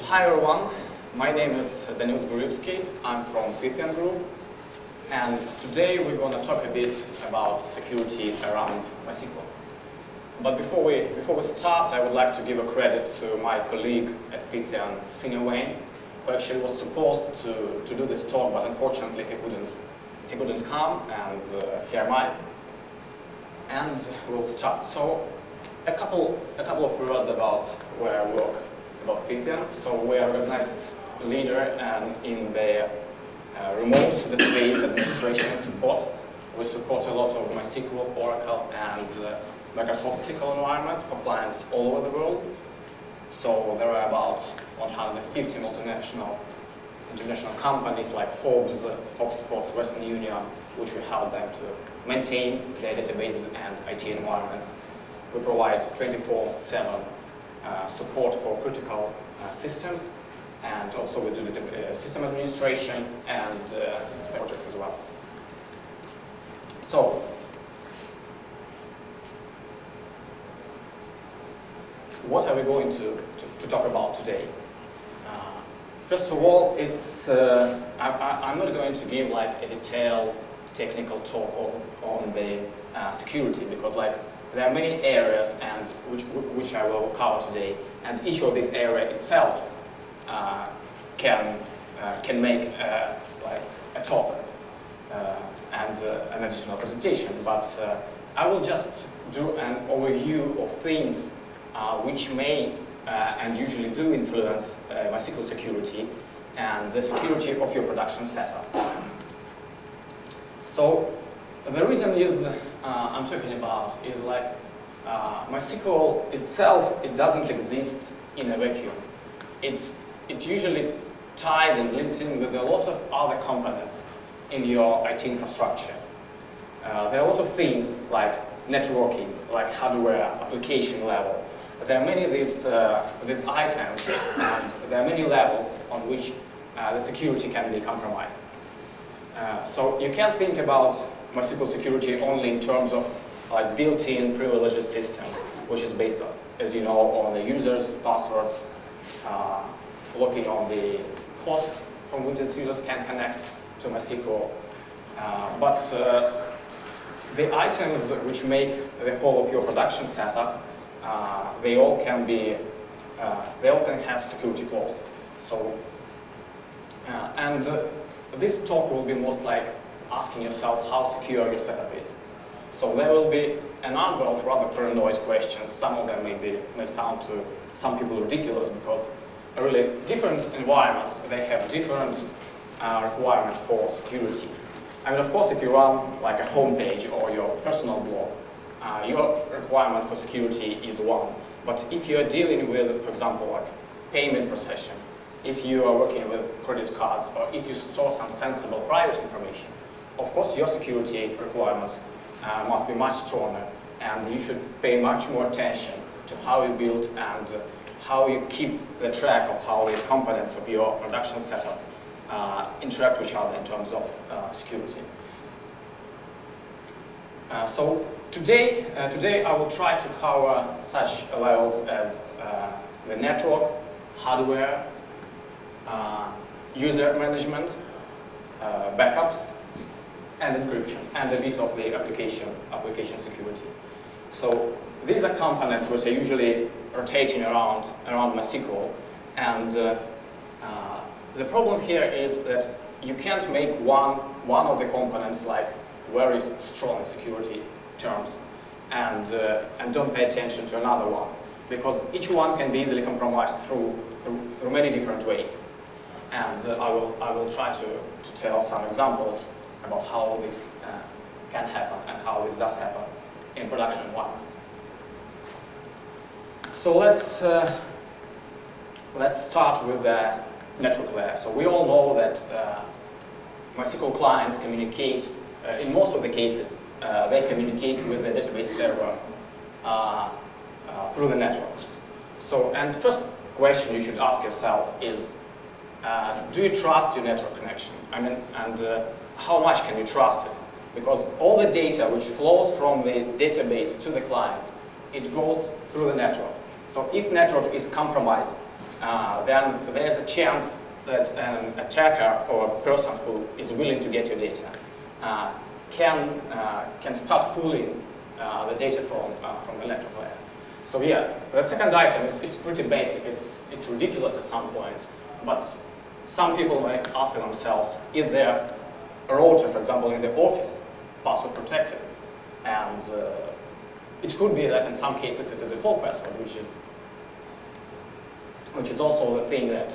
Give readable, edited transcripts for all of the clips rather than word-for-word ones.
Hi everyone, my name is Danil Zburivsky. I'm from Pythian group, and today we're going to talk a bit about security around MySQL. But before we start, I would like to give a credit to my colleague at Pythian, Senior Wayne, who actually was supposed to do this talk, but unfortunately he couldn't come, and here am I. And we'll start. So a couple of words about where I work, about Pythian. So we are a recognized leader in the remote database administration and support. We support a lot of MySQL, Oracle, and Microsoft SQL environments for clients all over the world. So there are about 150 multinational international companies like Forbes, Expo, Western Union, which we help them to maintain their databases and IT environments. We provide 24/7 support for critical systems, and also we do system administration and projects as well. So, what are we going to talk about today? First of all, I'm not going to give like a detailed technical talk on the security, because there are many areas and which I will cover today, and each of these areas itself can make a talk and an additional presentation. But I will just do an overview of things which may and usually do influence MySQL security and the security of your production setup. So the reason is I'm talking about is MySQL itself, it doesn't exist in a vacuum. It's usually tied and linked in with a lot of other components in your IT infrastructure. There are a lot of things like networking, like hardware, application level. There are many of these items, and there are many levels on which the security can be compromised. So you can't think about MySQL security only in terms of built-in privileged system, which is based on, as you know, on the users' passwords, looking on the host from which the users can connect to MySQL. But the items which make the whole of your production setup, they all can have security flaws. So, this talk will be most like asking yourself how secure your setup is. So there will be a number of rather paranoid questions. Some of them may sound to some people ridiculous, because really different environments, they have different requirements for security. I mean, of course, if you run like a home page or your personal blog, your requirement for security is one. But if you are dealing with, for example, like payment processing, if you are working with credit cards, or if you store some sensible private information, of course your security requirements must be much stronger, and you should pay much more attention to how you build and how you keep the track of how the components of your production setup interact with each other in terms of security. So today I will try to cover such levels as the network, hardware, user management, backups, and encryption, and a bit of the application security. So these are components which are usually rotating around MySQL, and the problem here is that you can't make one of the components like very strong security terms and don't pay attention to another one, because each one can be easily compromised through many different ways. And I will try to tell some examples about how this can happen and how this does happen in production environments. So let's start with the network layer. So we all know that MySQL clients communicate, in most of the cases, they communicate with the database server through the network. So, and first question you should ask yourself is, do you trust your network connection? I mean, and how much can you trust it? Because all the data which flows from the database to the client, it goes through the network. So if network is compromised, then there's a chance that an attacker or a person who is willing to get your data can start pulling the data from the network layer. So yeah, the second item it's pretty basic. It's ridiculous at some point, but some people might ask themselves, is their router, for example, in the office, password protected? And it could be that in some cases it's a default password, which is also the thing that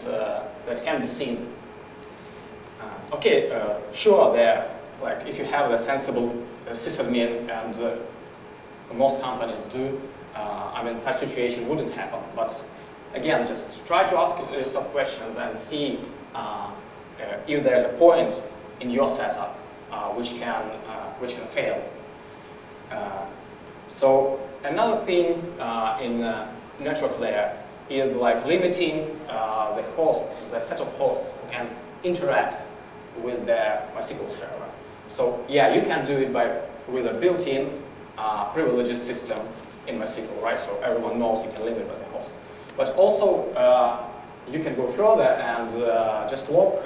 that can be seen. Sure, there, like if you have a sensible sysadmin, and most companies do, I mean, that situation wouldn't happen. But again, just try to ask yourself questions and see if there's a point in your setup which can fail. So another thing in network layer is like limiting the hosts, the set of hosts who can interact with the MySQL server. So yeah, you can do it with a built-in privileges system in MySQL, right? So everyone knows you can limit by the host. But also you can go further and just lock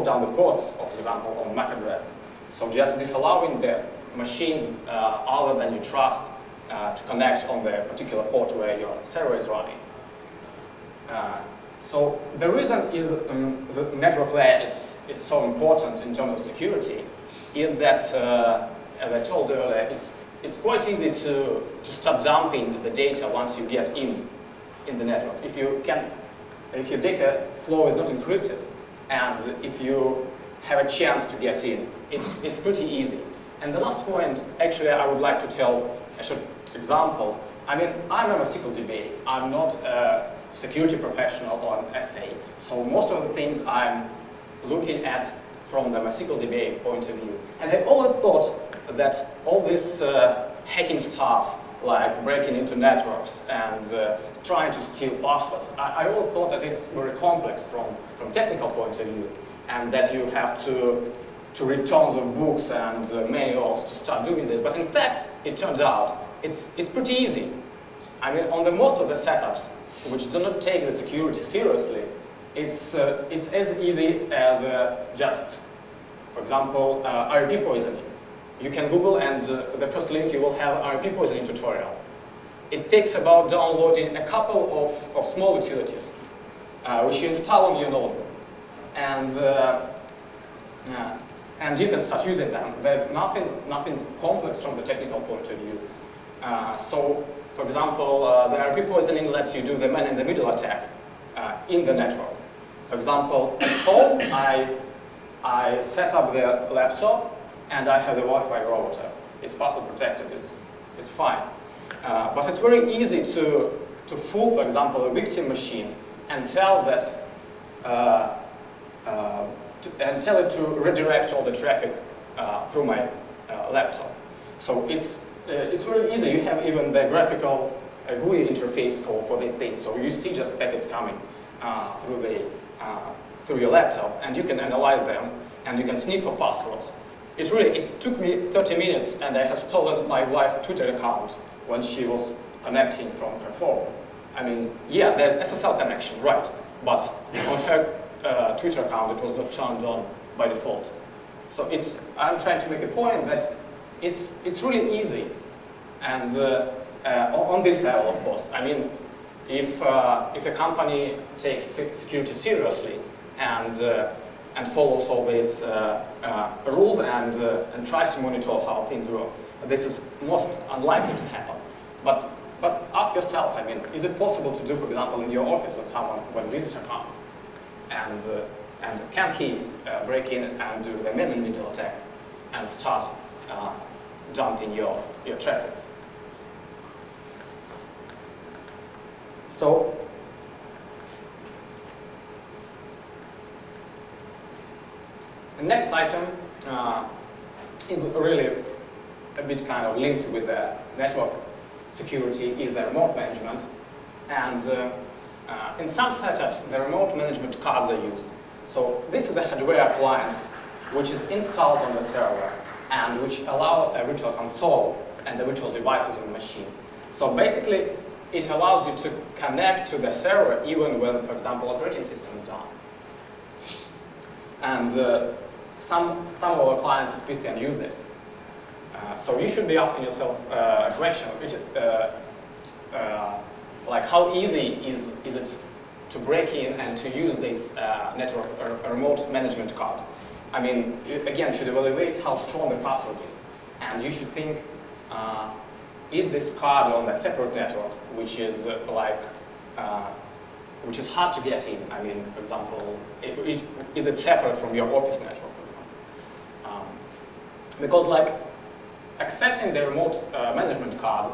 down the ports, for example, on MAC address. So just disallowing the machines other than you trust to connect on the particular port where your server is running. So the reason is the network layer is so important in terms of security is that, as I told earlier, it's quite easy to start dumping the data once you get in the network. If your data flow is not encrypted, and if you have a chance to get in, it's pretty easy. And the last point, actually, I would like to tell a short example. I mean, I'm a MySQL DBA. I'm not a security professional or an SA. So most of the things I'm looking at from the MySQL DBA point of view. And I always thought that all this hacking stuff, like breaking into networks and trying to steal passwords, I always thought that it's very complex from technical point of view, and that you have to read tons of books and manuals to start doing this. But in fact, it turns out it's pretty easy. I mean, on the most of the setups which do not take the security seriously, it's as easy as just, for example, RP poisoning. You can Google, and the first link you will have RP poisoning tutorial. It takes about downloading a couple of small utilities, which you install on your notebook, and you can start using them. There's nothing complex from the technical point of view. So, for example, the RP poisoning lets you do the man-in-the-middle attack in the network. For example, at home, I set up the laptop, and I have the Wi-Fi router. It's password protected. It's fine. But it's very easy to fool, for example, a victim machine and tell that tell it to redirect all the traffic through my laptop. So it's very easy. You have even the graphical GUI interface for the thing. So you see just packets coming through your laptop, and you can analyze them, and you can sniff for passwords. It took me 30 minutes, and I had stolen my wife's Twitter account when she was connecting from her phone. I mean, yeah, there's SSL connection, right? But on her Twitter account, it was not turned on by default. So I'm trying to make a point that it's really easy, and on this level, of course. I mean, if a company takes security seriously and follows all these rules and tries to monitor how things work, this is most unlikely to happen. But ask yourself, I mean, is it possible to do, for example, in your office when a visitor comes, and can he break in and do the man-in-the-middle attack and start dumping your traffic? So the next item is really a bit kind of linked with the network security is the remote management. And in some setups, the remote management cards are used. So this is a hardware appliance which is installed on the server and which allow a virtual console and the virtual devices on the machine. So basically, it allows you to connect to the server even when, for example, operating system is down. And some of our clients at Pythian use this. So you should be asking yourself a question, which, like how easy is it to break in and to use this network or remote management card? I mean, you, again, should evaluate how strong the password is. And you should think, is this card on a separate network, which is which is hard to get in? I mean, for example, is it separate from your office network? Because like accessing the remote management card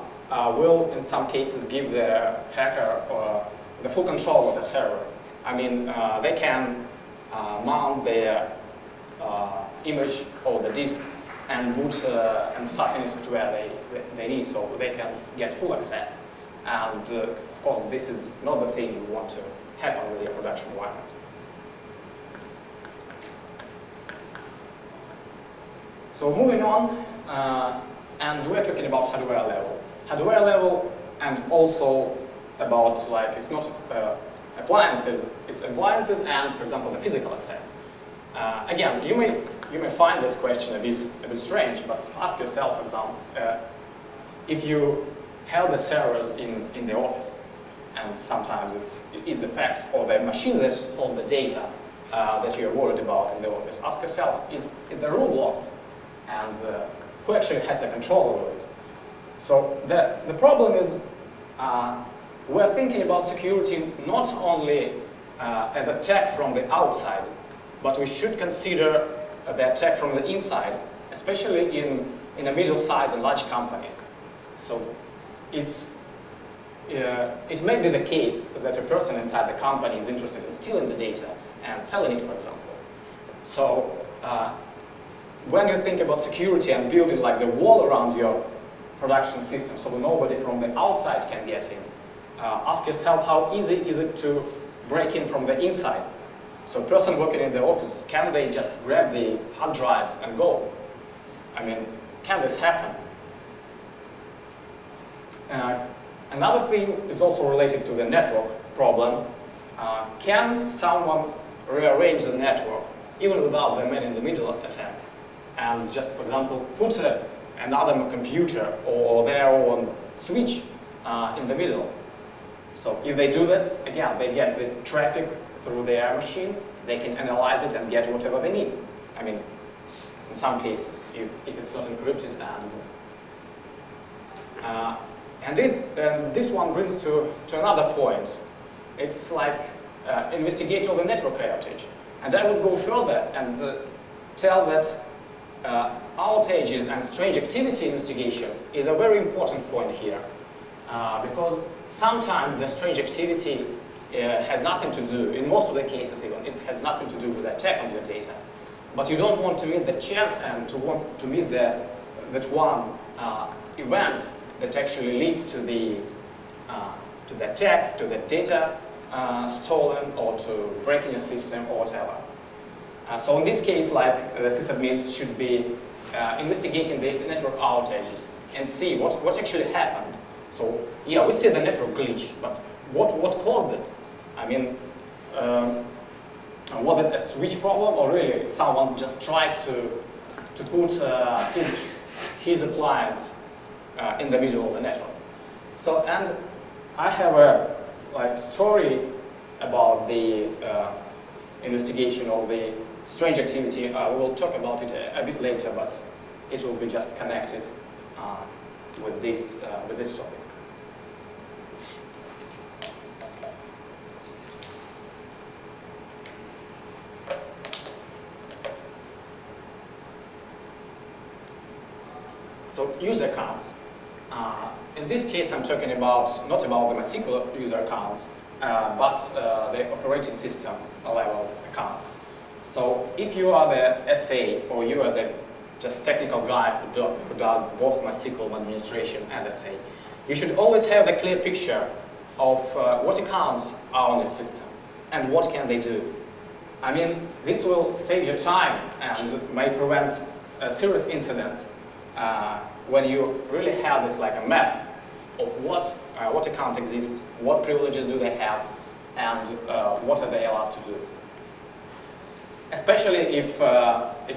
will, in some cases, give the hacker the full control of the server. I mean, they can mount their image or the disk and boot and start any software they need, so they can get full access. And of course, this is not the thing you want to happen with your production environment. So moving on, and we're talking about hardware level. Hardware level, and also about, like, it's not appliances, it's appliances and, for example, the physical access. Again, you may find this question a bit strange, but ask yourself, for example, if you have the servers in the office, and sometimes it's the fact, or the machine that holds the data that you're worried about in the office, ask yourself, is the room locked? And who actually has a control over it? So the problem is we're thinking about security not only as an attack from the outside, but we should consider the attack from the inside, especially in the middle-sized and large companies. So it may be the case that a person inside the company is interested in stealing the data and selling it, for example. So when you think about security and building like the wall around your production system so nobody from the outside can get in, ask yourself how easy is it to break in from the inside. So a person working in the office, can they just grab the hard drives and go? I mean, can this happen? Another thing is also related to the network problem. Can someone rearrange the network even without the man in the middle attack? And just, for example, put another computer or their own switch in the middle. So if they do this, again, they get the traffic through their machine, they can analyze it and get whatever they need. I mean, in some cases, if it's not encrypted. And this one brings to another point. It's like investigate all the network outage. And I would go further and tell that outages and strange activity investigation is a very important point here. Because sometimes the strange activity has nothing to do, in most of the cases even, it has nothing to do with the attack on your data. But you don't want to meet the chance and to want to meet that one event that actually leads to the attack, to the data stolen, or to breaking a system or whatever. So in this case, like the sysadmins should be investigating the network outages and see what actually happened. So yeah, we see the network glitch, but what caused it? I mean, was it a switch problem, or really someone just tried to put his appliance in the middle of the network? So, and I have a story about the investigation of the strange activity. We will talk about it a bit later, but it will be just connected with this topic. So user accounts. In this case, I'm talking about not about the MySQL user accounts, but the operating system level accounts. So if you are the SA, or you are the just technical guy who does both MySQL administration and SA, you should always have the clear picture of what accounts are on your system and what can they do. I mean, this will save you time and may prevent serious incidents when you really have this like a map of what what account exists, what privileges do they have, and what are they allowed to do. Especially if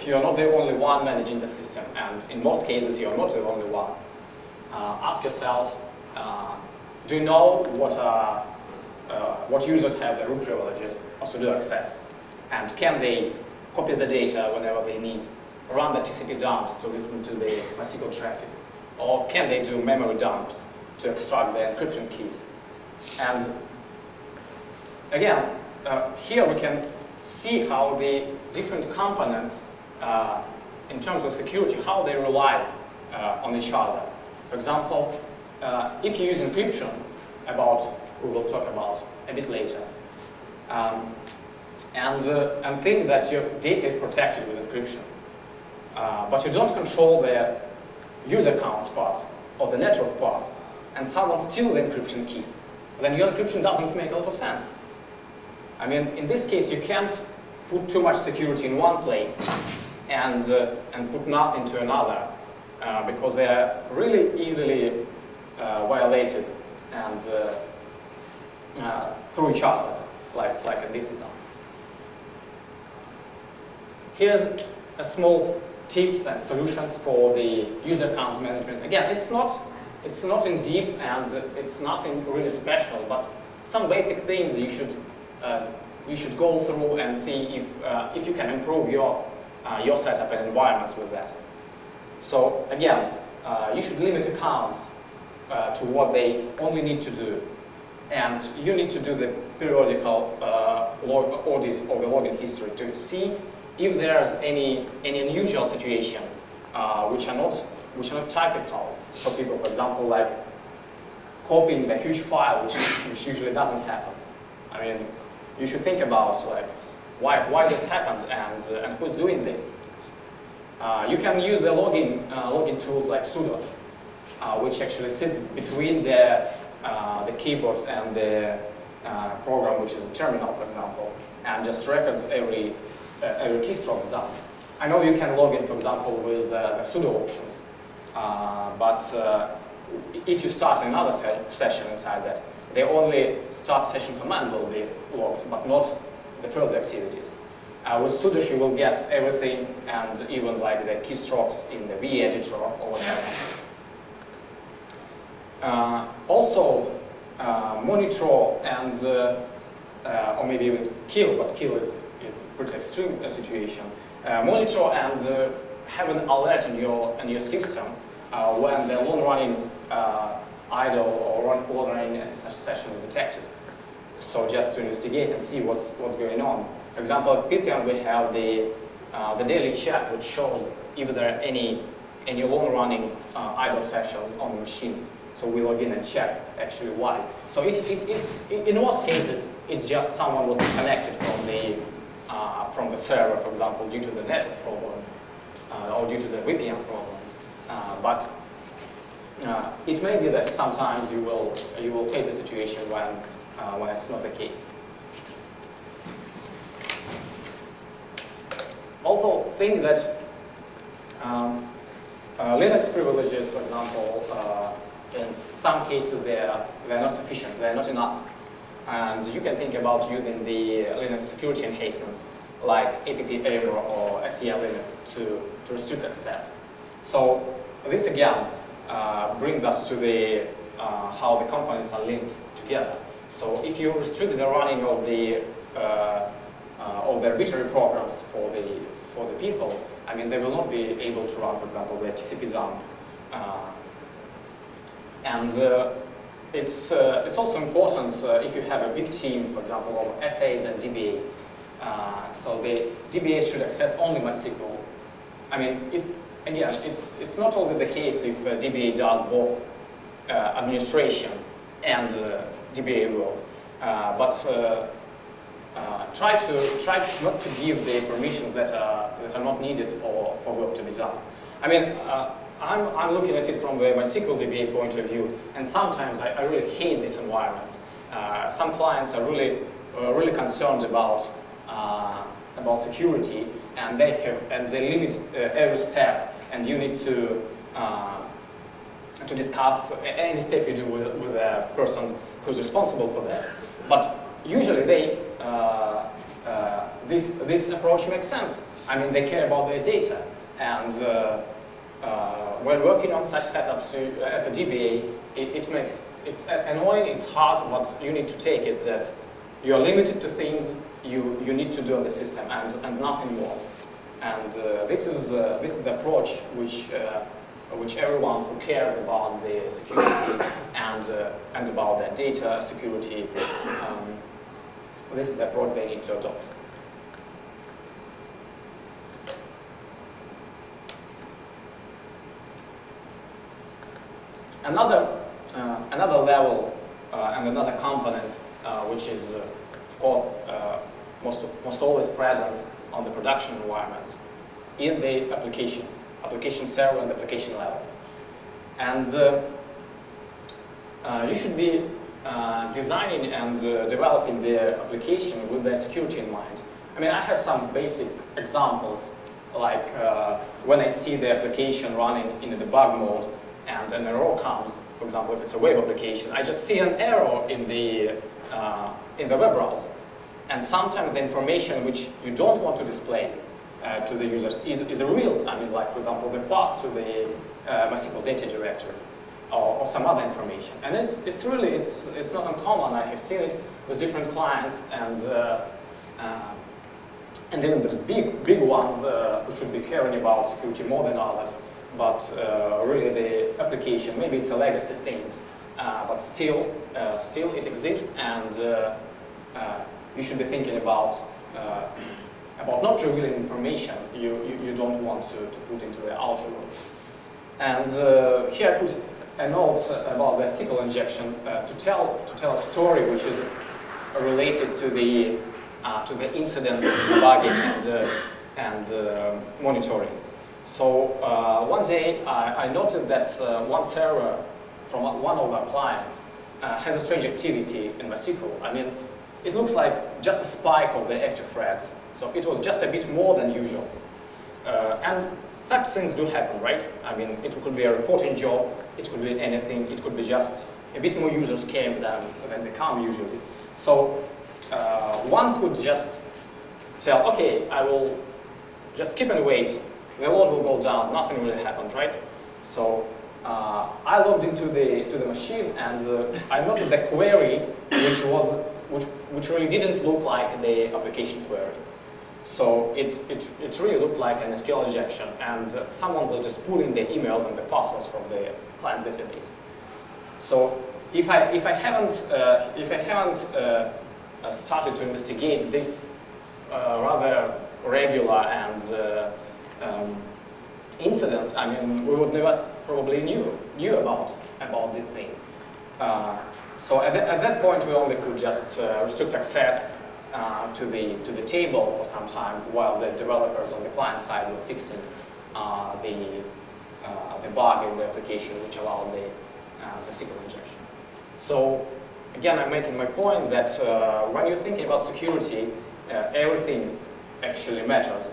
you are not the only one managing the system, and in most cases you are not the only one. Ask yourself, do you know what users have the root privileges or sudo access? And can they copy the data whenever they need, run the TCP dumps to listen to the MySQL traffic? Or can they do memory dumps to extract the encryption keys? And again, here we can see how the different components, in terms of security, how they rely on each other. For example, if you use encryption, we will talk about a bit later, and think that your data is protected with encryption, but you don't control the user accounts part or the network part, and someone steals the encryption keys, then your encryption doesn't make a lot of sense. I mean, in this case, you can't put too much security in one place and put nothing to another, because they are really easily violated and through each other, like in this example. Here's a small tips and solutions for the user accounts management. Again, it's not in deep and it's nothing really special, but some basic things you should go through and see if you can improve your setup and environments with that. So again, you should limit accounts to what they only need to do, and you need to do the periodical audit of the login history to see if there's any unusual situation which are not typical for people. For example, like copying a huge file, which usually doesn't happen. I mean, you should think about like why this happened and who's doing this. You can use the login tools like sudo, which actually sits between the keyboard and the program, which is a terminal, for example, and just records every keystroke done. I know you can log in, for example, with the sudo options, but if you start another session inside that, the only start session command will be logged, but not the further activities. With sudo, you will get everything, and even like the keystrokes in the V editor or whatever. Also, monitor and or maybe even kill, but kill is pretty extreme situation. Monitor and have an alert in your system when the long-running idle or long-running SSH session is detected. So just to investigate and see what's going on. For example, at Pythian we have the daily check, which shows if there are any long-running idle sessions on the machine. So we log in and check actually why. So in most cases, it's just someone was disconnected from the server, for example, due to the network problem or due to the VPN problem. But it may be that sometimes you will face a situation when it's not the case. Also, think that Linux privileges, for example, in some cases they're not sufficient, they're not enough. And you can think about using the Linux security enhancements like AppArmor or SELINUX to restrict access. So this again brings us to the how the components are linked together. So if you restrict the running of the arbitrary programs for the people, I mean, they will not be able to run, for example, the TCP dump. It's also important if you have a big team, for example, of SAs and DBAs. So the DBAs should access only MySQL. I mean, it's not always the case if DBA does both administration and DBA role, but try not to give the permissions that are not needed for work to be done. I mean, I'm looking at it from the MySQL DBA point of view, and sometimes I really hate these environments. Some clients are really concerned about security, and they limit every step, and you need to to discuss any step you do with the person who's responsible for that. But usually this approach makes sense. I mean, they care about their data, and when working on such setups as a DBA, it's annoying, it's hard, but you need to take it that you are limited to things you need to do on the system and nothing more. And this is the approach which everyone who cares about the security and about their data security, this is the approach they need to adopt. Another level and another component which is of course most always present on the production environments in the application server and application level. And you should be designing and developing the application with the security in mind. I mean, I have some basic examples, like when I see the application running in a debug mode and an error comes, for example, if it's a web application, I just see an error in the web browser. And sometimes the information which you don't want to display to the users is a real, I mean, like, for example, the path to the MySQL data directory or some other information. And it's not uncommon. I have seen it with different clients and even the big ones who should be caring about security more than others. But really the application, maybe it's a legacy thing, but still it exists, and you should be thinking about not revealing information you don't want to put into the outer world. And here I put a note about the SQL injection to tell a story which is related to the incident debugging and monitoring. So one day I noted that one server from one of our clients has a strange activity in MySQL. I mean, it looks like just a spike of the active threads. So it was just a bit more than usual. And such things do happen, right? I mean, it could be a reporting job, it could be anything, it could be just a bit more users came than they come usually. So one could just tell, okay, I will just keep and wait. The load will go down, nothing really happened, right? So I logged into the machine, and I noted the query which really didn't look like the application query. So it really looked like an SQL injection, and someone was just pulling the emails and the passwords from the client's database. So if I haven't started to investigate this rather regular and incidents, I mean, we would never probably knew about this thing. So at that point, we only could just restrict access to the table for some time while the developers on the client side were fixing the bug in the application which allowed the SQL injection. So again, I'm making my point that when you're thinking about security, everything actually matters.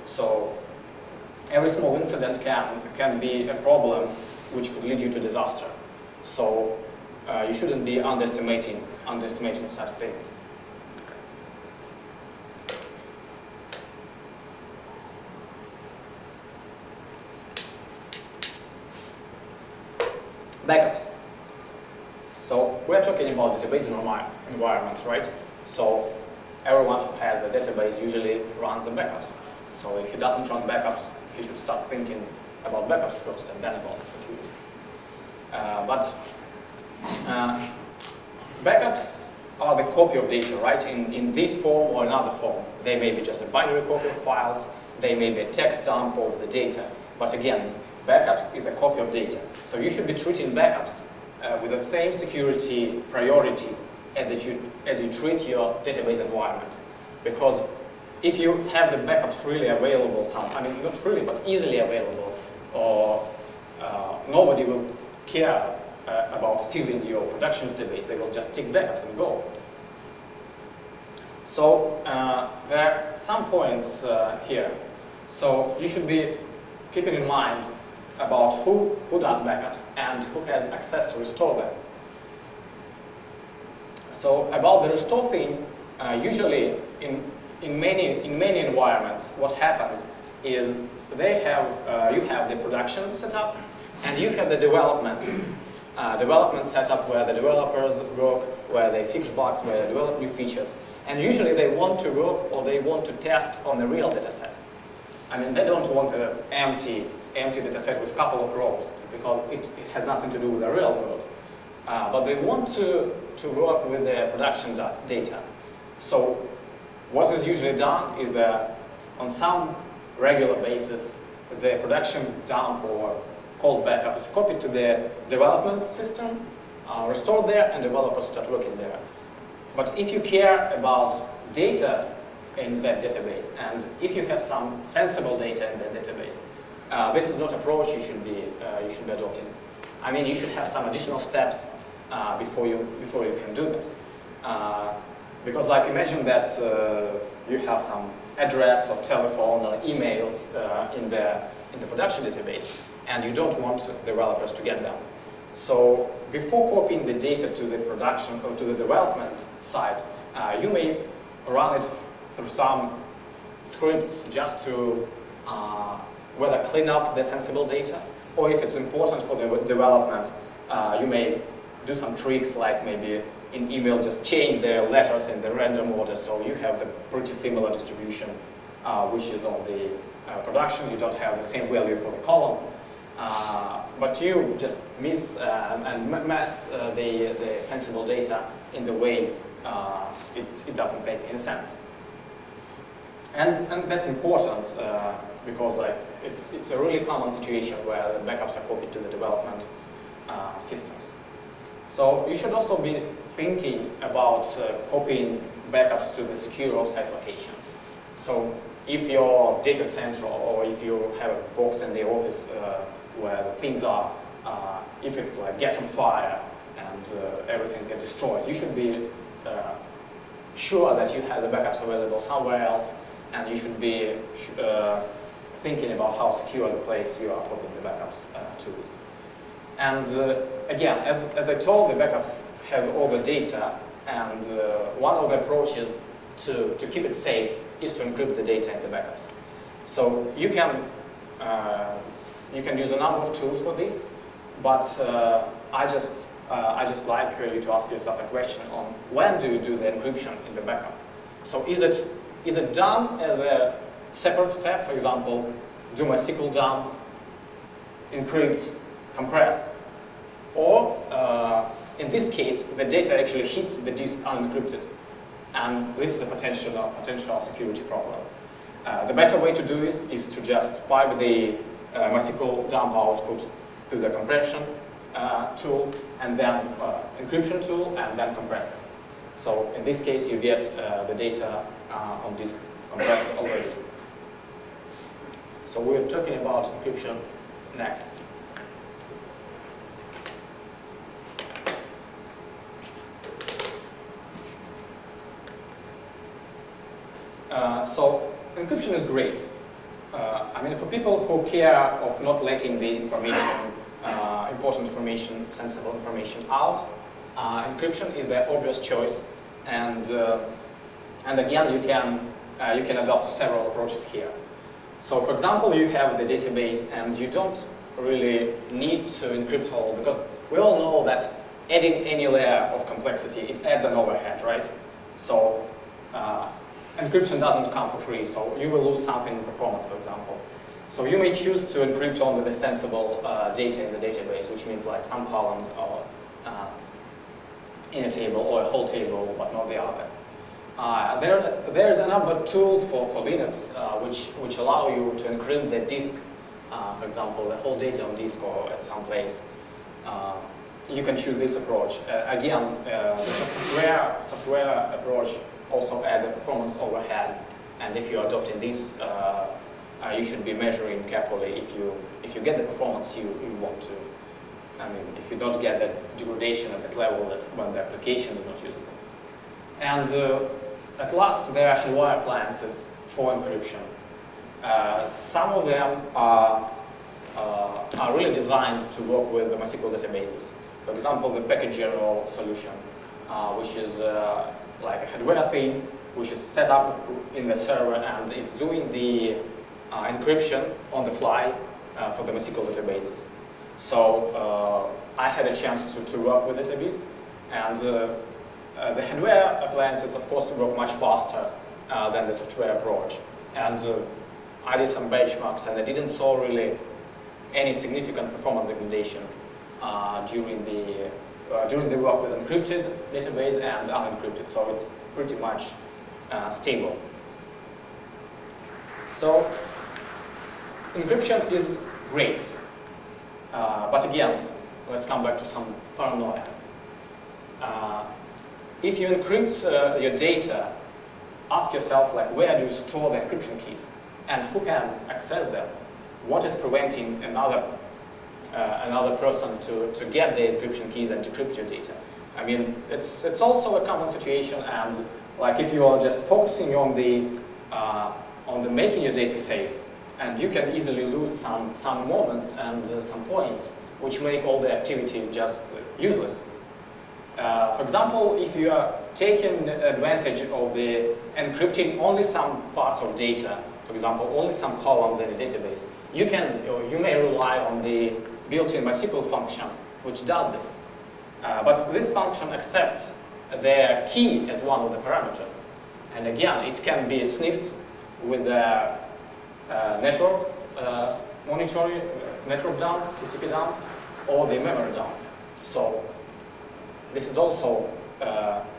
So every small incident can be a problem which could lead you to disaster. So you shouldn't be underestimating such things. Backups. So we're talking about database environments, right? So everyone who has a database usually runs the backups. So if he doesn't run backups, he should start thinking about backups first and then about the security. Backups are the copy of data, right? In this form or another form. They may be just a binary copy of files, they may be a text dump of the data. But again, backups is a copy of data. So you should be treating backups with the same security priority as you treat your database environment. Because if you have the backups freely available, I mean, not freely, but easily available, or nobody will care about stealing your production database. They will just take backups and go. So there are some points here. So you should be keeping in mind about who does backups and who has access to restore them. So about the restore thing, usually in many environments, what happens is you have the production setup and you have the development setup where the developers work, where they fix bugs, where they develop new features. And usually they want to work or they want to test on the real data set. I mean, they don't want an empty data set with a couple of rows because it has nothing to do with the real world. But they want to work with the production data. So what is usually done is that on some regular basis, the production dump or cold backup is copied to the development system, restored there, and developers start working there. But if you care about data in that database, and if you have some sensible data in that database, this is not an approach you should be adopting. I mean, you should have some additional steps before you can do that. Because, like, imagine that you have some address or telephone or emails in the production database, and you don't want developers to get them. So before copying the data to the production or to the development side, you may run it through some scripts just to whether clean up the sensible data, or if it's important for the development, you may do some tricks, like maybe in email just change the letters in the random order so you have the pretty similar distribution which is on the production. You don't have the same value for the column. But you just miss and mess the sensible data in the way it doesn't make any sense. And that's important because, like, it's a really common situation where the backups are copied to the development systems. So you should also be thinking about copying backups to the secure offsite location. So if your data center or if you have a box in the office where things are, if it gets on fire and everything gets destroyed, you should be sure that you have the backups available somewhere else, and you should be thinking about how secure the place you are copying the backups to is. And again, as I told, the backups have all the data, and one of the approaches to keep it safe is to encrypt the data in the backups. So you can use a number of tools for this, but I just like you to ask yourself a question on when do you do the encryption in the backup. So is it done as a separate step? For example, do MySQL dump, encrypt, compress, or in this case, the data actually hits the disk unencrypted, and this is a potential security problem. The better way to do this is to just pipe the MySQL dump output to the compression tool, and then encryption tool, and then compress it. So in this case, you get the data on disk compressed already. So we're talking about encryption next. So encryption is great. I mean, for people who care of not letting the information, important information, sensible information out, encryption is the obvious choice. And again, you can adopt several approaches here. So, for example, you have the database, and you don't really need to encrypt all, because we all know that adding any layer of complexity, it adds an overhead, right? So encryption doesn't come for free, so you will lose something in performance, for example. So you may choose to encrypt only the sensible data in the database, which means like some columns or in a table or a whole table, but not the others. There's a number of tools for Linux which allow you to encrypt the disk, for example, the whole data on disk or at some place. You can choose this approach. Again, the software approach also adds a performance overhead, and if you're adopting this, you should be measuring carefully if you get the performance you want to. I mean, if you don't get that degradation at that level when the application is not usable. And at last, there are hardware appliances for encryption. Some of them are are really designed to work with the MySQL databases. For example, the package general solution, which is like a hardware thing, which is set up in the server and it's doing the encryption on the fly for the MySQL databases. So I had a chance to work with it a bit, and the hardware appliances, of course, work much faster than the software approach. And I did some benchmarks, and I didn't saw really any significant performance degradation during the work with encrypted database and unencrypted. So it's pretty much stable. So encryption is great, but again, let's come back to some paranoia. If you encrypt your data, ask yourself, like, where do you store the encryption keys, and who can access them? What is preventing another person to get the encryption keys and decrypt your data? I mean, it's also a common situation, and like if you are just focusing on the making your data safe, and you can easily lose some moments and some points, which make all the activity just useless. For example, if you are taking advantage of the encrypting only some parts of data, for example, only some columns in a database, you may rely on the built-in MySQL function, which does this. But this function accepts the key as one of the parameters. And again, it can be sniffed with the network monitoring, network dump, TCP dump, or the memory dump. So this is also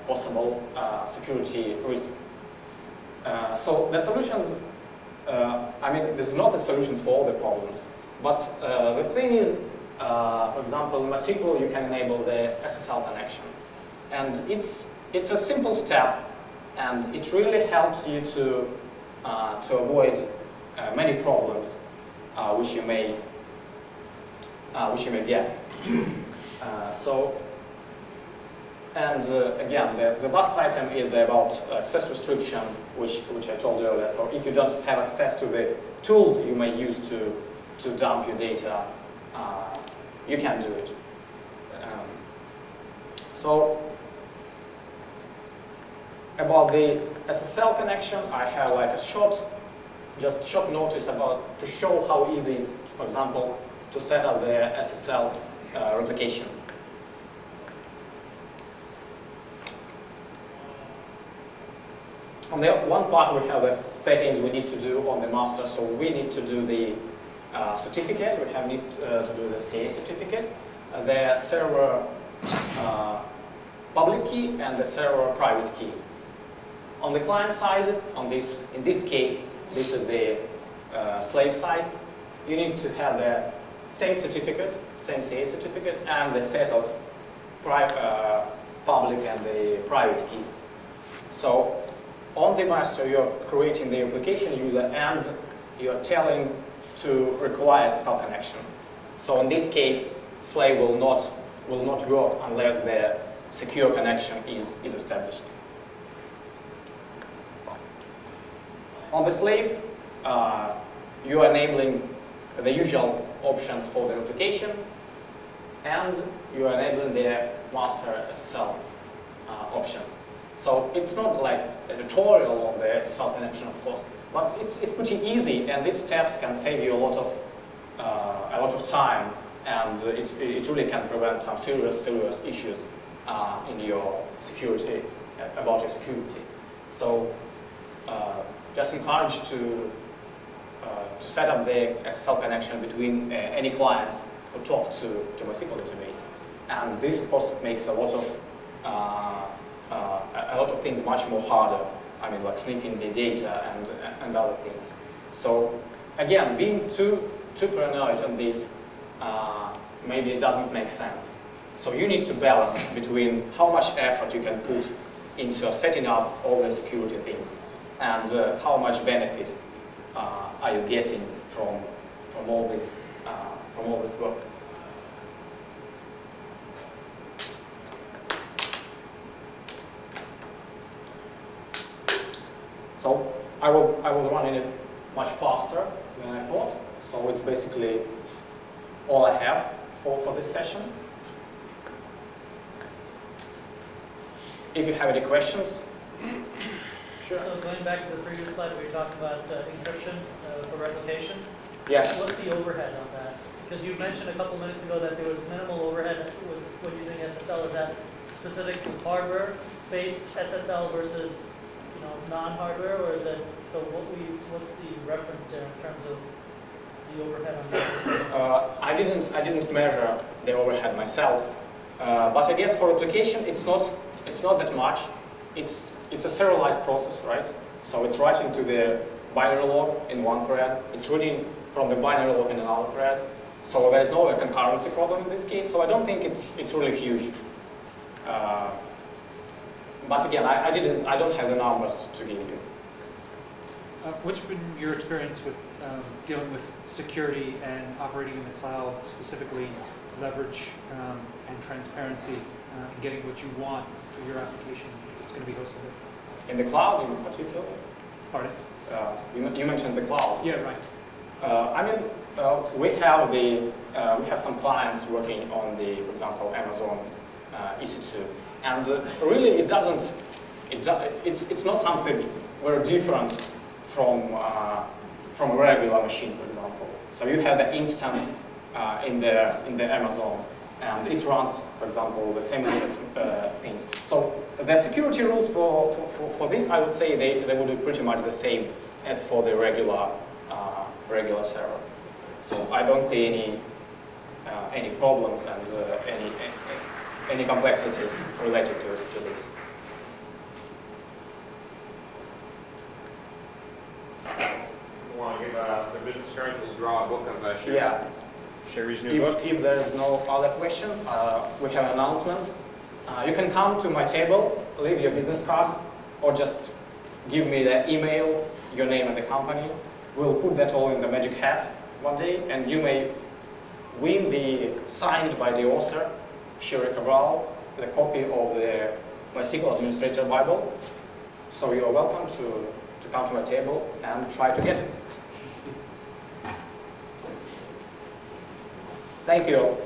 possible security risk. So the solutions, I mean, there's not the solutions for all the problems, but the thing is, for example, in MySQL you can enable the SSL connection, and it's a simple step, and it really helps you to avoid many problems which you may get. Again, the last item is about access restriction, which I told you earlier. So if you don't have access to the tools you may use to dump your data, you can do it. So about the SSL connection, I have like a short notice about to show how easy it is, for example, to set up the SSL replication. On the one part, we have the settings we need to do on the master. So we need to do the certificate. We need to do the CA certificate, the server public key, and the server private key. On the client side, in this case, this is the slave side. You need to have the same certificate, same CA certificate, and the set of public and the private keys. So on the master, you're creating the application user, and you're telling to require SSL connection. So in this case, slave will not work unless the secure connection is established. On the slave, you are enabling the usual options for the replication, and you are enabling the master SSL option. So it's not like a tutorial on the SSL connection, of course, but it's pretty easy, and these steps can save you a lot of time, and it really can prevent some serious issues in your security, about your security. So just encourage to set up the SSL connection between any clients who talk to MySQL database, and this of course makes a lot of things much more harder. I mean, like sniffing the data and other things. So again, being too paranoid on this, maybe it doesn't make sense. So you need to balance between how much effort you can put into setting up all the security things, and how much benefit are you getting from all this work. So I will run it much faster than I thought. So it's basically all I have for this session. If you have any questions, sure. So going back to the previous slide where you talked about encryption for replication, Yes. what's the overhead on that? Because you mentioned a couple minutes ago that there was minimal overhead when using SSL. Is that specific to hardware-based SSL versus non-hardware, or is it what's the reference there in terms of the overhead on that? I didn't measure the overhead myself, but I guess for replication it's not that much. It's a serialized process, right? So it's writing to the binary log in one thread. It's reading from the binary log in another thread. So there's no concurrency problem in this case. So I don't think it's really huge. But again, I don't have the numbers to give you. What's been your experience with dealing with security and operating in the cloud, specifically leverage and transparency, and getting what you want for your application that's going to be hosted there? In the cloud, in particular. Pardon? You mentioned the cloud. Yeah, right. We have some clients working on the, for example, Amazon EC2, and really it's not something very different from a regular machine, for example. So you have the instance in the Amazon, and it runs, for example, the same Linux things. So the security rules for this, I would say, they would be pretty much the same as for the regular server. So I don't see any problems and any complexities related to this. You want to give the business currently draw a book of Sherry's new book? If there's no other question, we have an announcement. You can come to my table, leave your business card, or just give me the email, your name and the company. We'll put that all in the magic hat one day, and you may win the signed by the author, Sherry Cabral, the copy of the MySQL Administrator Bible. So you are welcome to come to my table and try to get it. Thank you all.